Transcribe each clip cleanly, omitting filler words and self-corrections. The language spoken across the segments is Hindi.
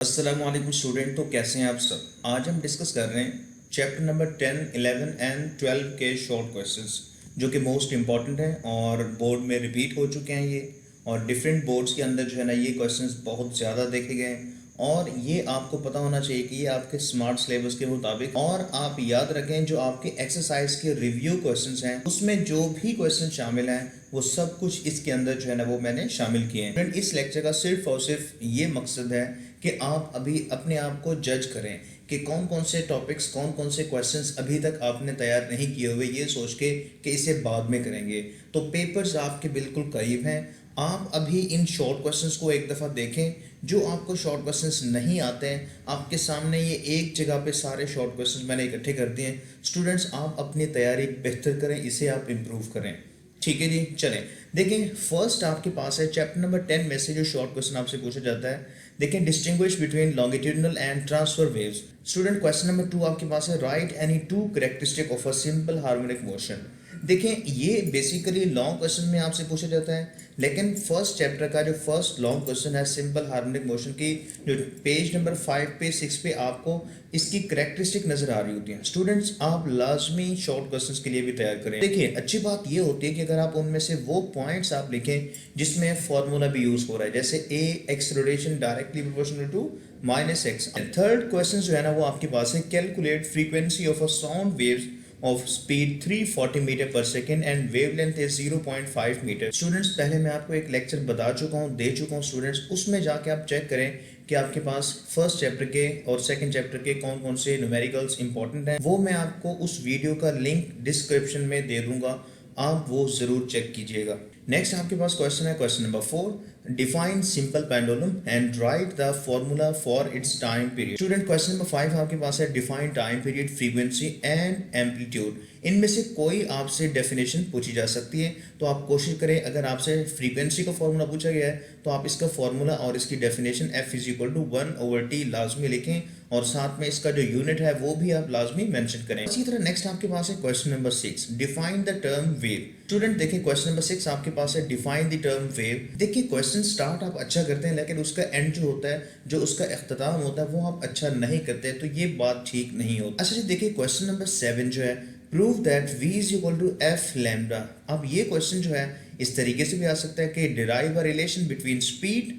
अस्सलाम वालेकुम स्टूडेंट। तो कैसे हैं आप सब। आज हम डिस्कस कर रहे हैं चैप्टर नंबर 10, 11 एंड 12 के शॉर्ट क्वेश्चंस जो कि मोस्ट इंपॉर्टेंट हैं और बोर्ड में रिपीट हो चुके हैं ये। और डिफरेंट बोर्ड्स के अंदर जो है ना ये क्वेश्चंस बहुत ज़्यादा देखे गए हैं और ये आपको पता होना चाहिए कि ये आपके स्मार्ट सिलेबस के मुताबिक। और आप याद रखें जो आपके एक्सरसाइज के रिव्यू क्वेश्चंस हैं उसमें जो भी क्वेश्चन शामिल हैं वो सब कुछ इसके अंदर जो है ना वो मैंने शामिल किए हैं। फ्रेंड, इस लेक्चर का सिर्फ और सिर्फ ये मकसद है कि आप अभी अपने आप को जज करें कि कौन कौन से टॉपिक्स, कौन कौन से क्वेश्चंस अभी तक आपने तैयार नहीं किए हुए, ये सोच के कि इसे बाद में करेंगे। तो पेपर्स आपके बिल्कुल करीब हैं। आप अभी इन शॉर्ट क्वेश्चंस को एक दफ़ा देखें। जो आपको शॉर्ट क्वेश्चंस नहीं आते हैं आपके सामने ये एक जगह पे सारे शॉर्ट क्वेश्चंस मैंने इकट्ठे कर दिए हैं। स्टूडेंट्स, आप अपनी तैयारी बेहतर करें, इसे आप इम्प्रूव करें। ठीक है जी, चलें देखें। फर्स्ट आपके पास है चैप्टर नंबर 10 में से जो शॉर्ट क्वेश्चन आपसे पूछा जाता है। देखें, distinguish between longitudinal and transfer waves. Student, question number 2 आपके पास है, right any two characteristic of a simple harmonic motion. देखें, ये बेसिकली लॉन्ग क्वेश्चन में आपसे पूछा जाता है, लेकिन फर्स्ट चैप्टर का जो फर्स्ट लॉन्ग क्वेश्चन है सिंपल हार्मोनिक मोशन की, जो पेज नंबर 5 पे 6 पे आपको इसकी करेक्टरिस्टिक नजर आ रही होती है। स्टूडेंट्स, आप लाजमी शॉर्ट क्वेश्चंस के लिए भी तैयार करें। देखिए, अच्छी बात ये होती है कि अगर आप उनमें से वो पॉइंट्स आप लिखें जिसमें फॉर्मूला भी यूज हो रहा है, जैसे a acceleration directly proportional to minus x. Third question जो है ना वो आपके पास है, calculate frequency of a sound waves of speed 340 metre पर second and wavelength is 0.5 metre. Students, पहले मैं आपको एक लेक्चर बता चुका हूँ, दे चुका हूँ स्टूडेंट्स, उसमें जाके आप चेक करें कि आपके पास फर्स्ट चैप्टर के और सेकंड चैप्टर के कौन कौन से न्यूमेरिकल्स इंपॉर्टेंट हैं। वो मैं आपको उस वीडियो का लिंक डिस्क्रिप्शन में दे दूंगा, आप वो ज़रूर चेक कीजिएगा। नेक्स्ट आपके पास क्वेश्चन है, question number 4, define simple pendulum and right the formula for its time period. Student, question number 5 आपके पास है, define time period, frequency and amplitude. इनमें से कोई आपसे डेफिनेशन पूछी जा सकती है, तो आप कोशिश करें अगर आपसे फ्रीक्वेंसी का फॉर्मूला पूछा गया है तो आप इसका फॉर्मूला और इसकी definition F is equal to 1/T लाजमी लिखें और साथ में इसका जो यूनिट है वो भी आप लाजमी मेंशन करें। इसी तरह नेक्स्ट आपके पास है question number 6, define the term wave. Student देखिए, क्वेश्चन नंबर 6 आपके पास है, डिफाइन द टर्म वेव। देखिए, क्वेश्चन स्टार्ट आप अच्छा करते हैं लेकिन उसका एंड जो होता है, जो उसका इख्तिताम होता है वो आप अच्छा नहीं करते, तो ये बात ठीक नहीं होती। अच्छा जी, देखिए क्वेश्चन नंबर 7 जो है, prove that v is equal to f lambda. अब ये क्वेश्चन जो है इस तरीके से भी आ सकता है कि derive a relation between speed,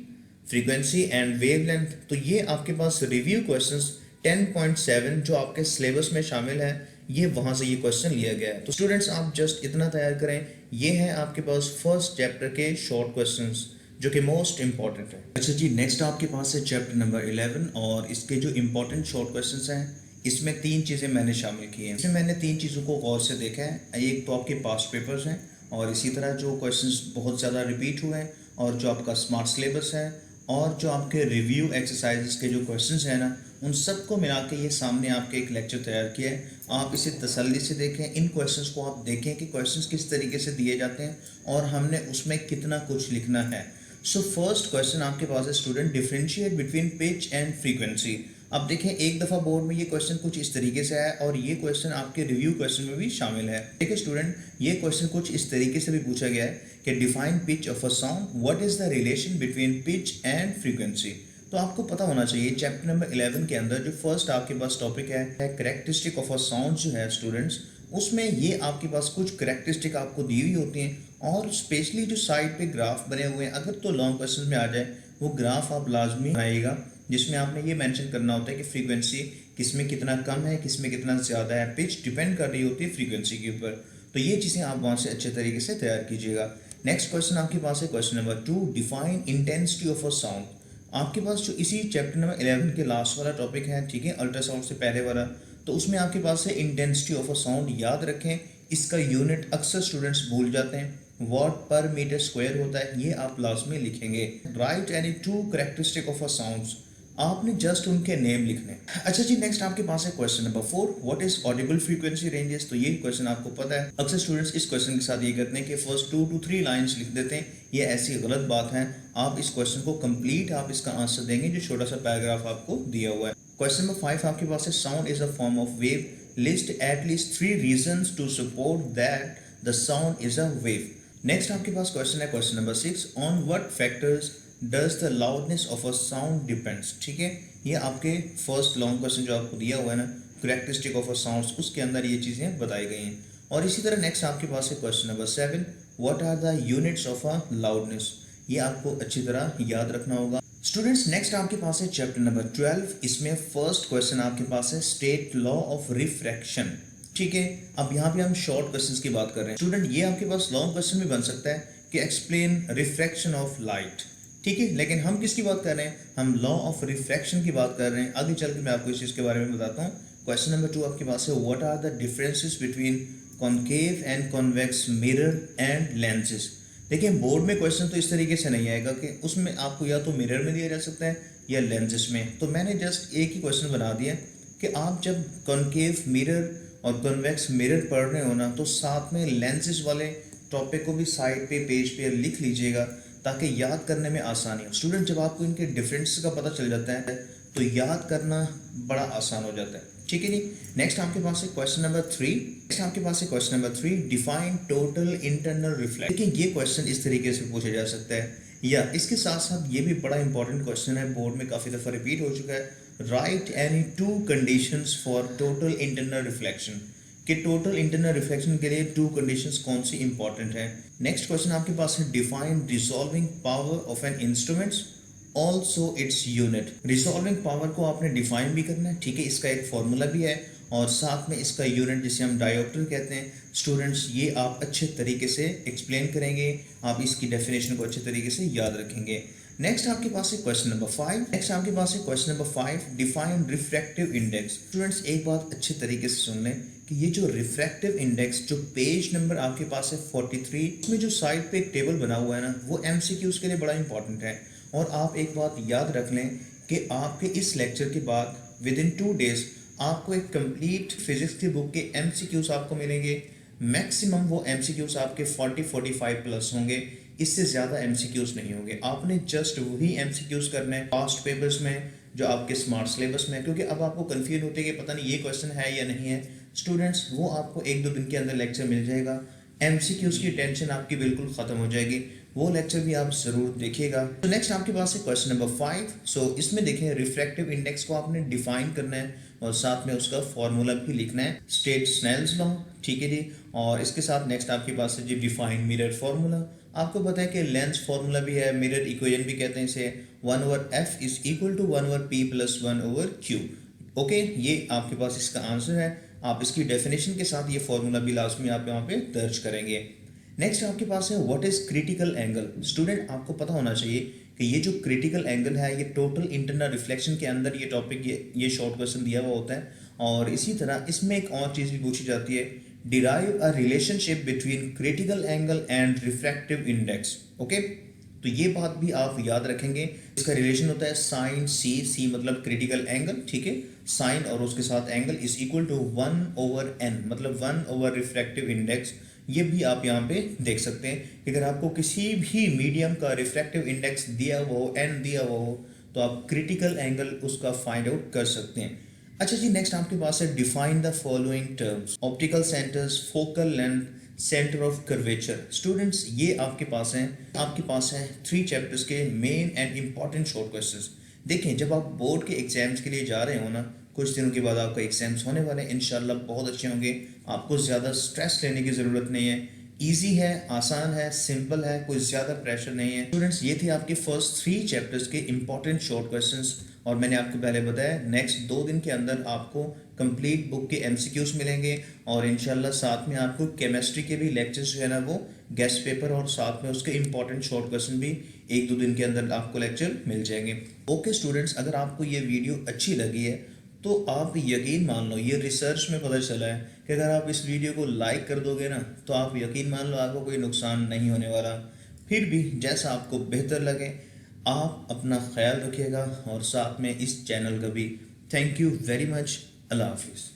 frequency and wavelength. तो ये आपके पास रिव्यू क्वेश्चंस 10.7 जो आपके सिलेबस में शामिल है, ये वहां से ये क्वेश्चन लिया गया है। तो स्टूडेंट्स, आप जस्ट इतना तैयार करें, ये है आपके पास फर्स्ट चैप्टर के शॉर्ट क्वेश्चंस जो कि मोस्ट इंपॉर्टेंट है। अच्छा जी, नेक्स्ट आपके पास है चैप्टर नंबर 11 और इसके जो इंपॉर्टेंट शॉर्ट क्वेश्चंस हैं इसमें तीन चीज़ें मैंने शामिल की हैं। इसमें मैंने तीन चीज़ों को गौर से देखा है। एक तो आपके पास्ट पेपर्स हैं और इसी तरह जो क्वेश्चंस बहुत ज़्यादा रिपीट हुए हैं और जो आपका स्मार्ट सिलेबस है और जो आपके रिव्यू एक्सरसाइजेस के जो क्वेश्चंस हैं ना, उन सबको मिला के ये सामने आपके एक लेक्चर तैयार किया है। आप इसे तसल्ली से देखें, इन क्वेश्चंस को आप देखें कि क्वेश्चंस किस तरीके से दिए जाते हैं और हमने उसमें कितना कुछ लिखना है। सो फर्स्ट क्वेश्चन आपके पास है, student differentiate between pitch and frequency. अब देखें, एक दफ़ा बोर्ड में ये क्वेश्चन कुछ इस तरीके से है और ये क्वेश्चन आपके रिव्यू क्वेश्चन में भी शामिल है। देखिए स्टूडेंट, ये क्वेश्चन कुछ इस तरीके से भी पूछा गया है कि define pitch of a sound, what is the relation between pitch and frequency. तो आपको पता होना चाहिए चैप्टर नंबर 11 के अंदर जो फर्स्ट आपके पास टॉपिक है करेक्टरिस्टिक ऑफ अ साउंड जो है स्टूडेंट्स, उसमें ये आपके पास कुछ करेक्टरिस्टिक आपको दी हुई होती हैं और स्पेशली जो साइड पे ग्राफ बने हुए हैं, अगर तो लॉन्ग क्वेश्चन में आ जाए वो ग्राफ आप लाजमी बनाइएगा जिसमें आपने ये मेंशन करना होता है कि फ्रीक्वेंसी किस में कितना कम है, किस में कितना ज़्यादा है, पिच डिपेंड कर रही होती है फ्रीक्वेंसी के ऊपर। तो ये चीज़ें आप वहाँ से अच्छे तरीके से तैयार कीजिएगा। नेक्स्ट क्वेश्चन आपके पास है, question number 2, define intensity of a sound. आपके पास जो इसी चैप्टर नंबर 11 के लास्ट वाला टॉपिक है, ठीक है, अल्ट्रासाउंड से पहले वाला, तो उसमें आपके पास है इंटेंसिटी ऑफ अ साउंड। याद रखें, इसका यूनिट अक्सर स्टूडेंट्स भूल जाते हैं, वॉट पर मीटर स्क्वायर होता है, ये आप लास्ट में लिखेंगे। Right any two characteristic of a sounds, आपने जस्ट उनके नेम लिखने। अच्छा जी, नेक्स्ट आपके पास है question number 4, what is Audible frequency ranges. तो ये क्वेश्चन आपको पता है, अक्सर स्टूडेंट्स इस क्वेश्चन के साथ ये करते हैं कि फर्स्ट 2 to 3 लाइंस लिख देते हैं। ये ऐसी गलत बात है, आप इस क्वेश्चन को कंप्लीट आप इसका आंसर देंगे जो छोटा सा पैराग्राफ आपको दिया हुआ है। क्वेश्चन नंबर 5 आपके पास है, sound is a form of wave, list at least 3 reasons to support that the sound is a wave. Next आपके पास क्वेश्चन है, question number 6, on what factors does the loudness of a sound depends, ठीक है, ये आपके फर्स्ट लॉन्ग क्वेश्चन जो आपको दिया हुआ है ना, करेक्टरिस्टिक ऑफ अ साउंड, उसके अंदर ये चीज़ें बताई गई हैं। और इसी तरह नेक्स्ट आपके पास है question number 7, what are the units of a loudness, ये आपको अच्छी तरह याद रखना होगा। स्टूडेंट्स नेक्स्ट आपके पास है चैप्टर नंबर 12, इसमें फर्स्ट क्वेश्चन आपके पास है स्टेट लॉ ऑफ रिफ्रैक्शन, ठीक है। अब यहाँ पे हम शॉर्ट क्वेश्चंस की बात कर रहे हैं स्टूडेंट, ये आपके पास लॉन्ग क्वेश्चन भी बन सकता है कि एक्सप्लेन रिफ्रैक्शन ऑफ लाइट, ठीक है, लेकिन हम किसकी बात कर रहे हैं, हम लॉ ऑफ रिफ्रैक्शन की बात कर रहे हैं। आगे चल के मैं आपको इस चीज़ के बारे में बताता हूँ। क्वेश्चन नंबर 2 आपके पास है what are the differences between concave and convex mirror and lenses. देखिए बोर्ड में क्वेश्चन तो इस तरीके से नहीं आएगा कि उसमें आपको या तो मिरर में दिया जा सकता है या लेंसेज में, तो मैंने जस्ट एक ही क्वेश्चन बना दिया कि आप जब कॉन्केव मिरर और कॉन्वेक्स मिरर पढ़ रहे हो ना, तो साथ में लेंसेज वाले टॉपिक को भी साइड पे पेज पे लिख लीजिएगा ताकि याद करने में आसानी हो। स्टूडेंट जब आपको इनके डिफरेंस का पता चल जाता है तो याद करना बड़ा आसान हो जाता है, ठीक है जी। नेक्स्ट आपके पास है question number 3, define total internal reflection. देखिए ये क्वेश्चन इस तरीके से पूछा जा सकता है, या इसके साथ साथ ये भी बड़ा इंपॉर्टेंट क्वेश्चन है, बोर्ड में काफ़ी दफ़ा रिपीट हो चुका है। Right any 2 conditions for total internal reflection, कि टोटल इंटरनल रिफ्लेक्शन के लिए 2 कंडीशंस कौन सी इंपॉर्टेंट है। नेक्स्ट क्वेश्चन आपके पास है define resolving power of an instruments also its unit. Resolving power को आपने डिफाइन भी करना है, ठीक है, इसका एक फॉर्मूला भी है और साथ में इसका यूनिट जिसे हम डायोप्टर कहते हैं। स्टूडेंट्स ये आप अच्छे तरीके से एक्सप्लेन करेंगे, आप इसकी डेफिनेशन को अच्छे तरीके से याद रखेंगे। नेक्स्ट आपके पास है question number 5, define refractive index. Students एक बात अच्छे तरीके से सुन लें कि ये जो रिफ्रैक्टिव इंडेक्स जो पेज नंबर आपके पास है 43, इसमें जो साइड पे एक टेबल बना हुआ है ना, वो एमसीक्यूज के लिए बड़ा इंपॉर्टेंट है। और आप एक बात याद रख लें कि आपके इस लेक्चर के बाद विद इन 2 डेज आपको एक कंप्लीट फिजिक्स की बुक के एमसीक्यूज आपको मिलेंगे। मैक्सिमम वो एमसीक्यूज आपके 40-45 प्लस होंगे, इससे ज़्यादा एमसीक्यूज नहीं होंगे। आपने जस्ट वही एमसीक्यूज करने हैं पास्ट पेपर्स में जो आपके स्मार्ट सिलेबस में है, क्योंकि अब आपको कंफ्यूज होते हैं कि पता नहीं ये क्वेश्चन है या नहीं है। स्टूडेंट्स वो आपको 1-2 दिन के अंदर लेक्चर मिल जाएगा, एमसीक्यूज की टेंशन आपकी बिल्कुल ख़त्म हो जाएगी, वो लेक्चर भी आप ज़रूर देखिएगा। तो नेक्स्ट आपके पास है क्वेश्चन नंबर 5। सो इसमें देखें रिफ्रैक्टिव इंडेक्स को आपने डिफाइन करना है और साथ में उसका फॉर्मूला भी लिखना है, स्टेट स्नेल्स लॉ, ठीक है जी। और इसके साथ नेक्स्ट आपके पास है जी डिफाइन मिरर फार्मूला। आपको पता है कि लेंस फार्मूला भी है, मिरर इक्वेशन भी कहते हैं इसे, 1/f is equal to 1/p plus 1/q। Okay, ये आपके पास इसका आंसर है। आप इसकी डेफिनेशन के साथ ये फार्मूला भी लास्ट में आप यहाँ पे दर्ज करेंगे। नेक्स्ट आपके पास है what is critical angle. Student आपको पता होना चाहिए कि ये जो क्रिटिकल एंगल है ये टोटल इंटरनल रिफ्लेक्शन के अंदर ये टॉपिक ये शॉर्ट क्वेश्चन दिया हुआ होता है। और इसी तरह इसमें एक और चीज़ भी पूछी जाती है, derive a relationship between critical angle and refractive index. Okay, तो ये बात भी आप याद रखेंगे। इसका रिलेशन होता है साइन सी मतलब क्रिटिकल एंगल, ठीक है, साइन और उसके साथ angle is equal to 1/n मतलब 1 रिफ्रैक्टिव इंडेक्स। ये भी आप यहाँ पे देख सकते हैं कि अगर आपको किसी भी मीडियम का रिफ्रैक्टिव इंडेक्स दिया हुआ हो, n दिया हुआ हो, तो आप क्रिटिकल एंगल उसका फाइंड आउट कर सकते हैं। अच्छा जी, नेक्स्ट आपके पास है define the following terms, optical centres, focal length, centre of curvature. Students ये आपके पास है 3 चैप्टर्स के main and important short questions. देखें जब आप बोर्ड के एग्जाम्स के लिए जा रहे हो ना, कुछ दिनों के बाद आपका एग्जाम्स होने वाले हैं, इंशाल्लाह बहुत अच्छे होंगे, आपको ज़्यादा स्ट्रेस लेने की ज़रूरत नहीं है, इजी है, आसान है, सिंपल है, कोई ज़्यादा प्रेशर नहीं है। स्टूडेंट्स ये थे आपके फर्स्ट 3 चैप्टर्स के इंपॉर्टेंट शॉर्ट क्वेश्चंस और मैंने आपको पहले बताया नेक्स्ट 2 दिन के अंदर आपको कंप्लीट बुक के एमसीक्यूज मिलेंगे और इंशाल्लाह साथ में आपको केमिस्ट्री के भी लेक्चर्स जो है ना वो गेस्ट पेपर और साथ में उसके इंपॉर्टेंट शॉर्ट क्वेश्चन भी 1-2 दिन के अंदर आपको लेक्चर मिल जाएंगे। ओके स्टूडेंट्स, अगर आपको ये वीडियो अच्छी लगी है तो आप यकीन मान लो, ये रिसर्च में पता चला है कि अगर आप इस वीडियो को लाइक कर दोगे ना तो आप यकीन मान लो आपको कोई नुकसान नहीं होने वाला। फिर भी जैसा आपको बेहतर लगे आप अपना ख्याल रखिएगा और साथ में इस चैनल का भी। Thank you very much. अल्लाह हाफिज़।